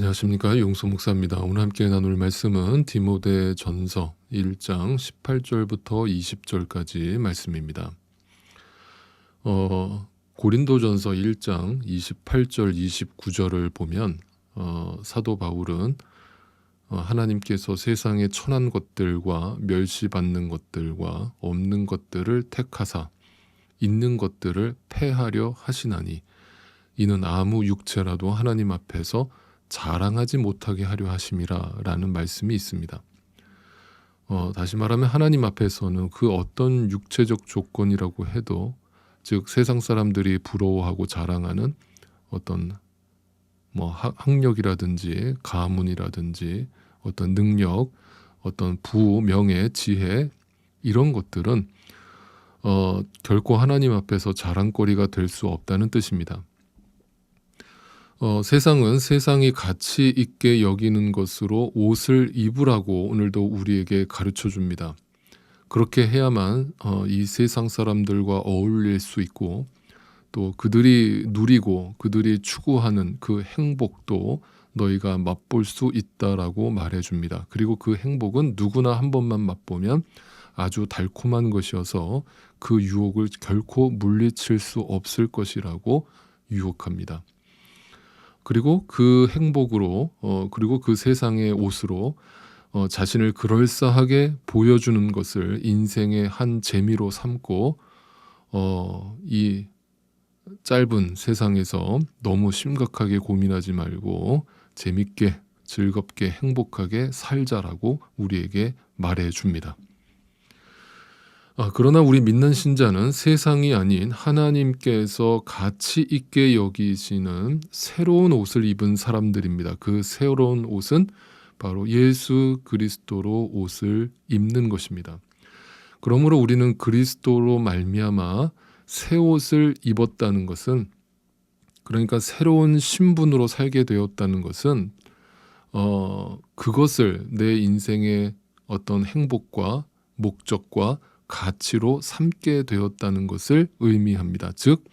안녕하십니까, 용서 목사입니다. 오늘 함께 나눌 말씀은 디모데전서 1장 18절부터 20절까지 말씀입니다. 고린도전서 1장 28절 29절을 보면 사도 바울은 하나님께서 세상에 천한 것들과 멸시받는 것들과 없는 것들을 택하사 있는 것들을 패하려 하시나니 이는 아무 육체라도 하나님 앞에서 자랑하지 못하게 하려 하심이라 라는 말씀이 있습니다. 다시 말하면 하나님 앞에서는 그 어떤 육체적 조건이라고 해도, 즉 세상 사람들이 부러워하고 자랑하는 어떤 학력이라든지 가문이라든지 어떤 능력, 어떤 부, 명예, 지혜, 이런 것들은 결코 하나님 앞에서 자랑거리가 될 수 없다는 뜻입니다. 세상은 세상이 가치 있게 여기는 것으로 옷을 입으라고 오늘도 우리에게 가르쳐 줍니다. 그렇게 해야만 이 세상 사람들과 어울릴 수 있고, 또 그들이 누리고 그들이 추구하는 그 행복도 너희가 맛볼 수 있다라고 말해줍니다. 그리고 그 행복은 누구나 한 번만 맛보면 아주 달콤한 것이어서 그 유혹을 결코 물리칠 수 없을 것이라고 유혹합니다. 그리고 그 행복으로 그리고 그 세상의 옷으로 자신을 그럴싸하게 보여주는 것을 인생의 한 재미로 삼고 이 짧은 세상에서 너무 심각하게 고민하지 말고 재밌게 즐겁게 행복하게 살자라고 우리에게 말해줍니다. 그러나 우리 믿는 신자는 세상이 아닌 하나님께서 가치 있게 여기시는 새로운 옷을 입은 사람들입니다. 그 새로운 옷은 바로 예수 그리스도로 옷을 입는 것입니다. 그러므로 우리는 그리스도로 말미암아 새 옷을 입었다는 것은, 그러니까 새로운 신분으로 살게 되었다는 것은 그것을 내 인생의 어떤 행복과 목적과 가치로 삼게 되었다는 것을 의미합니다. 즉,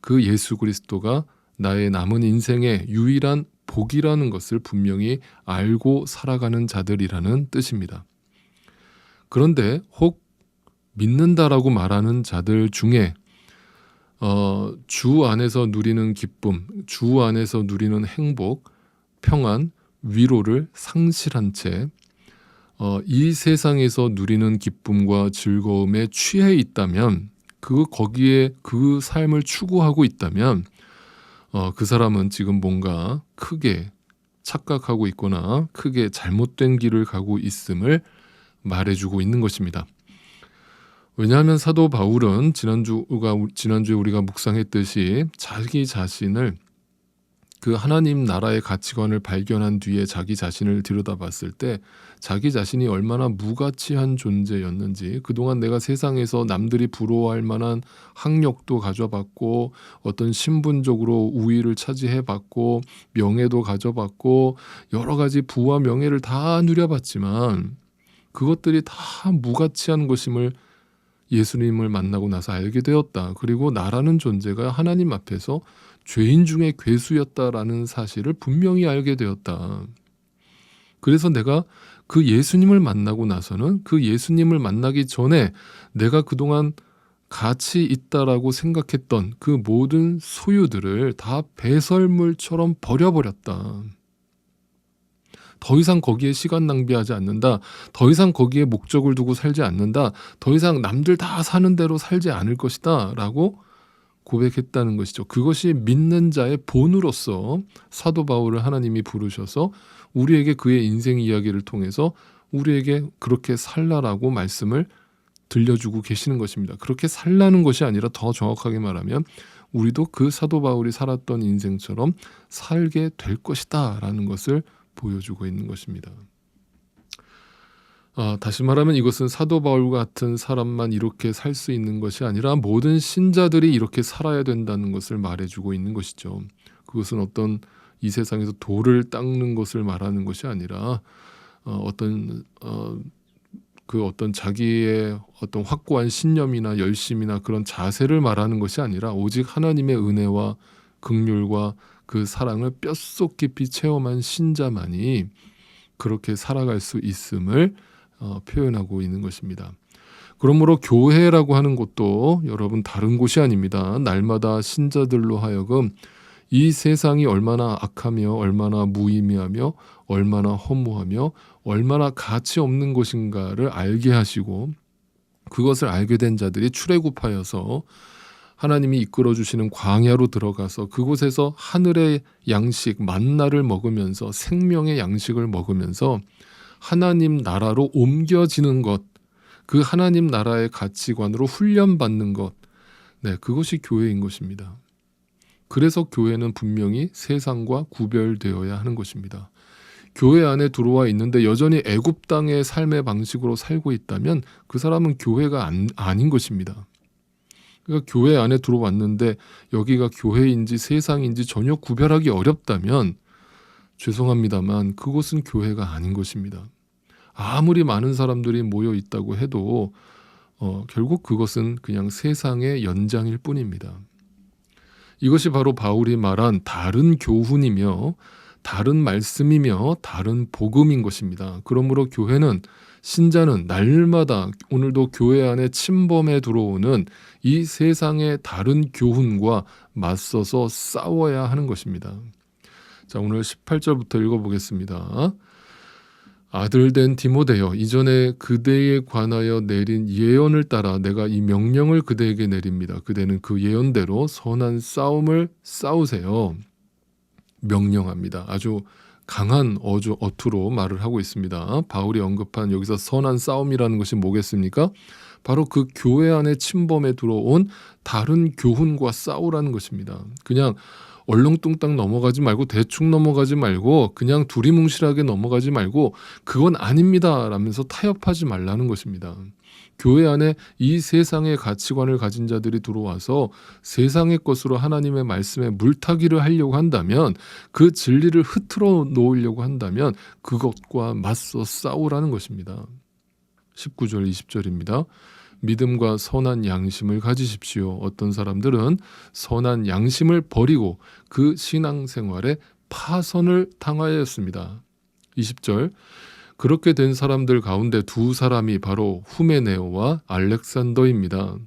그 예수 그리스도가 나의 남은 인생의 유일한 복이라는 것을 분명히 알고 살아가는 자들이라는 뜻입니다. 그런데 혹 믿는다라고 말하는 자들 중에 주 안에서 누리는 기쁨, 주 안에서 누리는 행복, 평안, 위로를 상실한 채 이 세상에서 누리는 기쁨과 즐거움에 취해 있다면, 거기에 그 삶을 추구하고 있다면 그 사람은 지금 뭔가 크게 착각하고 있거나 크게 잘못된 길을 가고 있음을 말해주고 있는 것입니다. 왜냐하면 사도 바울은 지난주에 우리가 묵상했듯이 자기 자신을, 그 하나님 나라의 가치관을 발견한 뒤에 자기 자신을 들여다봤을 때 자기 자신이 얼마나 무가치한 존재였는지, 그동안 내가 세상에서 남들이 부러워할 만한 학력도 가져봤고 어떤 신분적으로 우위를 차지해봤고 명예도 가져봤고 여러 가지 부와 명예를 다 누려봤지만 그것들이 다 무가치한 것임을 예수님을 만나고 나서 알게 되었다. 그리고 나라는 존재가 하나님 앞에서 죄인 중에 괴수였다라는 사실을 분명히 알게 되었다. 그래서 내가 그 예수님을 만나고 나서는 그 예수님을 만나기 전에 내가 그동안 가치 있다라고 생각했던 그 모든 소유들을 다 배설물처럼 버려버렸다. 더 이상 거기에 시간 낭비하지 않는다. 더 이상 거기에 목적을 두고 살지 않는다. 더 이상 남들 다 사는 대로 살지 않을 것이다 라고 고백했다는 것이죠. 그것이 믿는 자의 본으로서 사도 바울을 하나님이 부르셔서 우리에게 그의 인생 이야기를 통해서 우리에게 그렇게 살라라고 말씀을 들려주고 계시는 것입니다. 그렇게 살라는 것이 아니라 더 정확하게 말하면 우리도 그 사도 바울이 살았던 인생처럼 살게 될 것이다 라는 것을 보여주고 있는 것입니다. 다시 말하면 이것은 사도 바울 같은 사람만 이렇게 살 수 있는 것이 아니라 모든 신자들이 이렇게 살아야 된다는 것을 말해주고 있는 것이죠. 그것은 어떤 이 세상에서 돌을 닦는 것을 말하는 것이 아니라 어떤 자기의 어떤 확고한 신념이나 열심이나 그런 자세를 말하는 것이 아니라 오직 하나님의 은혜와 긍휼과 그 사랑을 뼛속 깊이 체험한 신자만이 그렇게 살아갈 수 있음을 표현하고 있는 것입니다. 그러므로 교회라고 하는 곳도 여러분 다른 곳이 아닙니다. 날마다 신자들로 하여금 이 세상이 얼마나 악하며 얼마나 무의미하며 얼마나 허무하며 얼마나 가치 없는 것인가를 알게 하시고, 그것을 알게 된 자들이 출애굽하여서 하나님이 이끌어 주시는 광야로 들어가서 그곳에서 하늘의 양식 만나를 먹으면서 생명의 양식을 먹으면서 하나님 나라로 옮겨지는 것, 그 하나님 나라의 가치관으로 훈련받는 것, 그것이 교회인 것입니다. 그래서 교회는 분명히 세상과 구별되어야 하는 것입니다. 교회 안에 들어와 있는데 여전히 애굽 땅의 삶의 방식으로 살고 있다면 그 사람은 교회가 아닌 것입니다. 그러니까 교회 안에 들어왔는데 여기가 교회인지 세상인지 전혀 구별하기 어렵다면 죄송합니다만 그곳은 교회가 아닌 것입니다. 아무리 많은 사람들이 모여 있다고 해도 결국 그것은 그냥 세상의 연장일 뿐입니다. 이것이 바로 바울이 말한 다른 교훈이며 다른 말씀이며 다른 복음인 것입니다. 그러므로 교회는, 신자는 날마다 오늘도 교회 안에 침범해 들어오는 이 세상의 다른 교훈과 맞서서 싸워야 하는 것입니다. 자, 오늘 18절부터 읽어보겠습니다. 아들된 디모데여, 이전에 그대에 관하여 내린 예언을 따라 내가 이 명령을 그대에게 내립니다. 그대는 그 예언대로 선한 싸움을 싸우세요. 명령합니다. 아주 강한 어투로 말을 하고 있습니다. 바울이 언급한 여기서 선한 싸움이라는 것이 뭐겠습니까? 바로 그 교회 안에 침범해 들어온 다른 교훈과 싸우라는 것입니다. 그냥 얼렁뚱땅 넘어가지 말고, 대충 넘어가지 말고, 그냥 두리뭉실하게 넘어가지 말고 그건 아닙니다 라면서 타협하지 말라는 것입니다. 교회 안에 이 세상의 가치관을 가진 자들이 들어와서 세상의 것으로 하나님의 말씀에 물타기를 하려고 한다면, 그 진리를 흐트러 놓으려고 한다면 그것과 맞서 싸우라는 것입니다. 19절 20절입니다. 믿음과 선한 양심을 가지십시오. 어떤 사람들은 선한 양심을 버리고 그 신앙생활에 파선을 당하였습니다. 20절, 그렇게 된 사람들 가운데 두 사람이 바로 후메네오와 알렉산더입니다.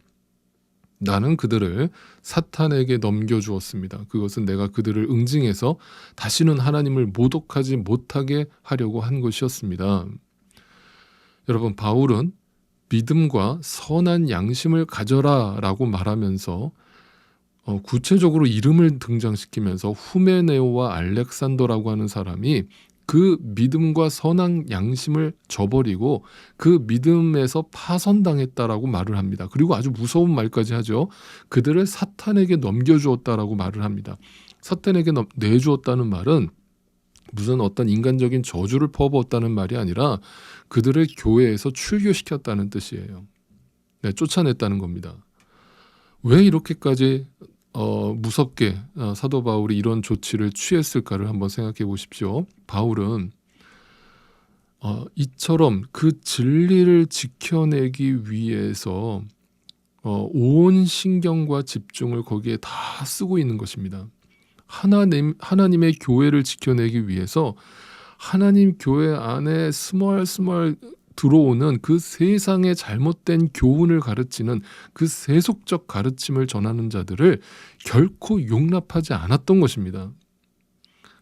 나는 그들을 사탄에게 넘겨주었습니다. 그것은 내가 그들을 응징해서 다시는 하나님을 모독하지 못하게 하려고 한 것이었습니다. 여러분, 바울은 믿음과 선한 양심을 가져라 라고 말하면서 구체적으로 이름을 등장시키면서 후메네오와 알렉산더라고 하는 사람이 그 믿음과 선한 양심을 저버리고 그 믿음에서 파선당했다라고 말을 합니다. 그리고 아주 무서운 말까지 하죠. 그들을 사탄에게 넘겨주었다라고 말을 합니다. 사탄에게 내주었다는 말은 무슨 어떤 인간적인 저주를 퍼부었다는 말이 아니라 그들을 교회에서 출교시켰다는 뜻이에요. 쫓아냈다는 겁니다. 왜 이렇게까지 무섭게 사도 바울이 이런 조치를 취했을까를 한번 생각해 보십시오. 바울은 이처럼 그 진리를 지켜내기 위해서 온 신경과 집중을 거기에 다 쓰고 있는 것입니다. 하나님의 교회를 지켜내기 위해서 하나님 교회 안에 스멀스멀 들어오는 그 세상의 잘못된 교훈을 가르치는 그 세속적 가르침을 전하는 자들을 결코 용납하지 않았던 것입니다.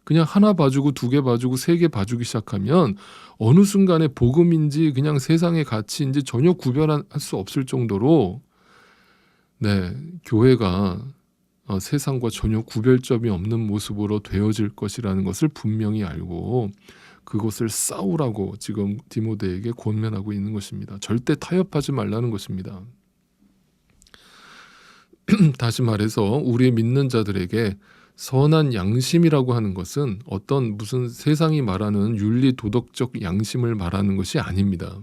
그냥 하나 봐주고 두 개 봐주고 세 개 봐주기 시작하면 어느 순간에 복음인지 그냥 세상의 가치인지 전혀 구별할 수 없을 정도로 교회가 세상과 전혀 구별점이 없는 모습으로 되어질 것이라는 것을 분명히 알고 그것을 싸우라고 지금 디모데에게 권면하고 있는 것입니다. 절대 타협하지 말라는 것입니다. 다시 말해서 우리 믿는 자들에게 선한 양심이라고 하는 것은 어떤 무슨 세상이 말하는 윤리 도덕적 양심을 말하는 것이 아닙니다.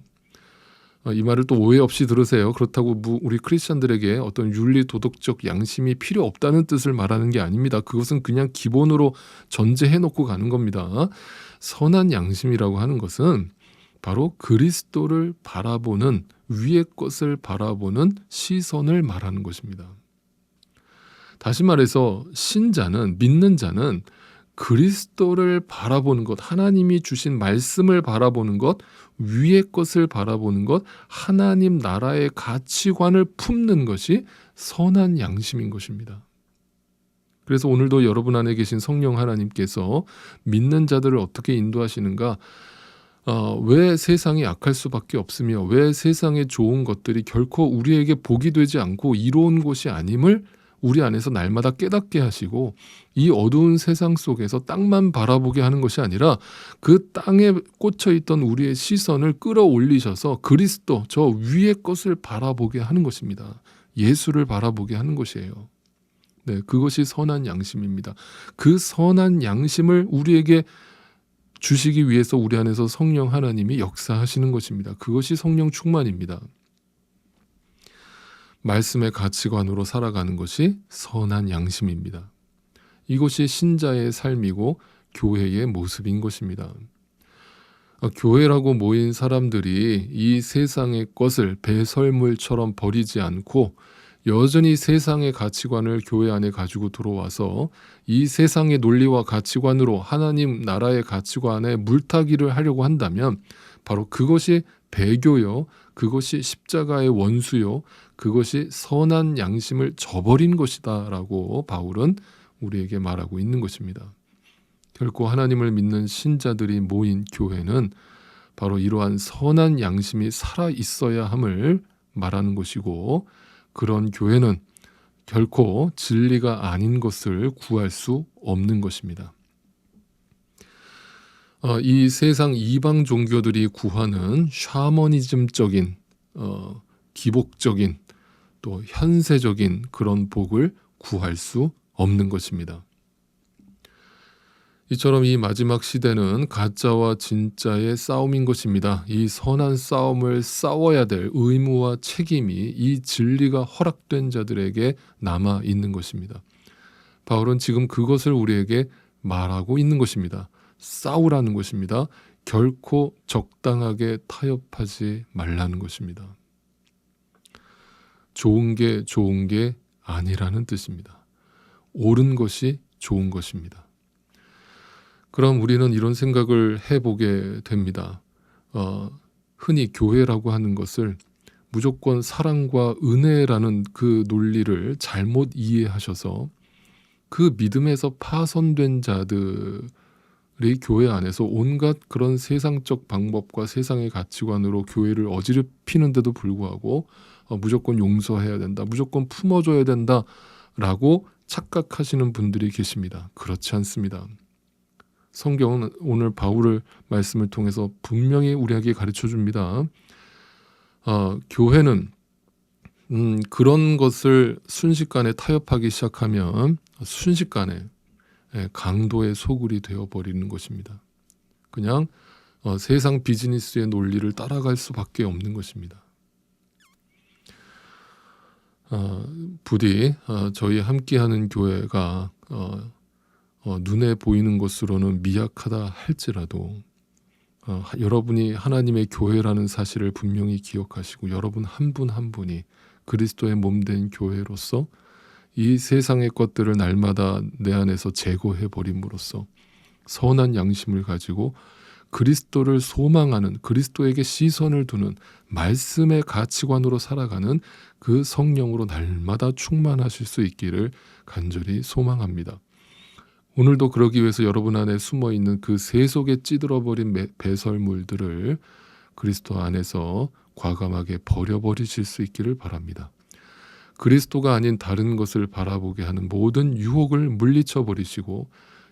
이 말을 또 오해 없이 들으세요. 그렇다고 우리 크리스천들에게 어떤 윤리 도덕적 양심이 필요 없다는 뜻을 말하는 게 아닙니다. 그것은 그냥 기본으로 전제해놓고 가는 겁니다. 선한 양심이라고 하는 것은 바로 그리스도를 바라보는, 위의 것을 바라보는 시선을 말하는 것입니다. 다시 말해서 신자는, 믿는 자는 그리스도를 바라보는 것, 하나님이 주신 말씀을 바라보는 것, 위의 것을 바라보는 것, 하나님 나라의 가치관을 품는 것이 선한 양심인 것입니다. 그래서 오늘도 여러분 안에 계신 성령 하나님께서 믿는 자들을 어떻게 인도하시는가? 왜 세상이 악할 수밖에 없으며 왜 세상의 좋은 것들이 결코 우리에게 복이 되지 않고 이로운 것이 아님을 우리 안에서 날마다 깨닫게 하시고, 이 어두운 세상 속에서 땅만 바라보게 하는 것이 아니라 그 땅에 꽂혀 있던 우리의 시선을 끌어올리셔서 그리스도, 저 위의 것을 바라보게 하는 것입니다. 예수를 바라보게 하는 것이에요. 네, 그것이 선한 양심입니다. 그 선한 양심을 우리에게 주시기 위해서 우리 안에서 성령 하나님이 역사하시는 것입니다. 그것이 성령 충만입니다. 말씀의 가치관으로 살아가는 것이 선한 양심입니다. 이것이 신자의 삶이고 교회의 모습인 것입니다. 교회라고 모인 사람들이 이 세상의 것을 배설물처럼 버리지 않고 여전히 세상의 가치관을 교회 안에 가지고 들어와서 이 세상의 논리와 가치관으로 하나님 나라의 가치관에 물타기를 하려고 한다면 바로 그것이 배교요, 그것이 십자가의 원수요, 그것이 선한 양심을 저버린 것이다 라고 바울은 우리에게 말하고 있는 것입니다. 결코 하나님을 믿는 신자들이 모인 교회는 바로 이러한 선한 양심이 살아 있어야 함을 말하는 것이고, 그런 교회는 결코 진리가 아닌 것을 구할 수 없는 것입니다. 이 세상 이방 종교들이 구하는 샤머니즘적인, 기복적인, 또 현세적인 그런 복을 구할 수 없는 것입니다. 이처럼 이 마지막 시대는 가짜와 진짜의 싸움인 것입니다. 이 선한 싸움을 싸워야 될 의무와 책임이 이 진리가 허락된 자들에게 남아 있는 것입니다. 바울은 지금 그것을 우리에게 말하고 있는 것입니다. 싸우라는 것입니다. 결코 적당하게 타협하지 말라는 것입니다. 좋은 게 아니라는 뜻입니다. 옳은 것이 좋은 것입니다. 그럼 우리는 이런 생각을 해보게 됩니다. 흔히 교회라고 하는 것을 무조건 사랑과 은혜라는 그 논리를 잘못 이해하셔서 그 믿음에서 파손된 자들이 교회 안에서 온갖 그런 세상적 방법과 세상의 가치관으로 교회를 어지럽히는데도 불구하고 무조건 용서해야 된다, 무조건 품어줘야 된다라고 착각하시는 분들이 계십니다. 그렇지 않습니다. 성경은 오늘 바울의 말씀을 통해서 분명히 우리에게 가르쳐 줍니다. 교회는 그런 것을 순식간에 타협하기 시작하면 순식간에 강도의 소굴이 되어버리는 것입니다. 그냥 세상 비즈니스의 논리를 따라갈 수밖에 없는 것입니다. 부디 저희 함께하는 교회가 눈에 보이는 것으로는 미약하다 할지라도 여러분이 하나님의 교회라는 사실을 분명히 기억하시고 여러분 한 분 한 분이 그리스도의 몸된 교회로서 이 세상의 것들을 날마다 내 안에서 제거해버림으로써 선한 양심을 가지고 그리스도를 소망하는, 그리스도에게 시선을 두는 말씀의 가치관으로 살아가는 그 성령으로 날마다 충만하실 수 있기를 간절히 소망합니다. 오늘도 그러기 위해서 여러분 안에 숨어있는 그 새 속에 찌들어버린 배설물들을 그리스도 안에서 과감하게 버려버리실 수 있기를 바랍니다. 그리스도가 아닌 다른 것을 바라보게 하는 모든 유혹을 물리쳐버리시고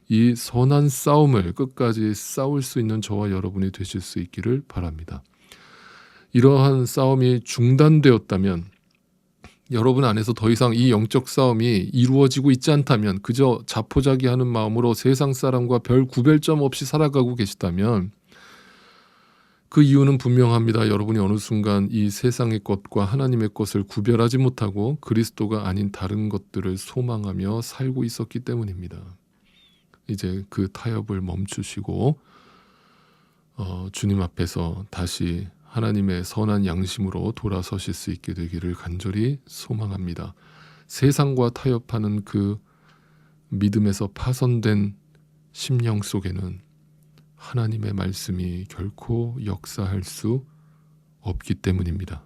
이 선한 싸움을 끝까지 싸울 수 있는 저와 여러분이 되실 수 있기를 바랍니다. 이러한 싸움이 중단되었다면, 여러분 안에서 더 이상 이 영적 싸움이 이루어지고 있지 않다면, 그저 자포자기하는 마음으로 세상 사람과 별 구별점 없이 살아가고 계시다면 그 이유는 분명합니다. 여러분이 어느 순간 이 세상의 것과 하나님의 것을 구별하지 못하고 그리스도가 아닌 다른 것들을 소망하며 살고 있었기 때문입니다. 이제 그 타협을 멈추시고 주님 앞에서 다시 하나님의 선한 양심으로 돌아서실 수 있게 되기를 간절히 소망합니다. 세상과 타협하는 그 믿음에서 파손된 심령 속에는 하나님의 말씀이 결코 역사할 수 없기 때문입니다.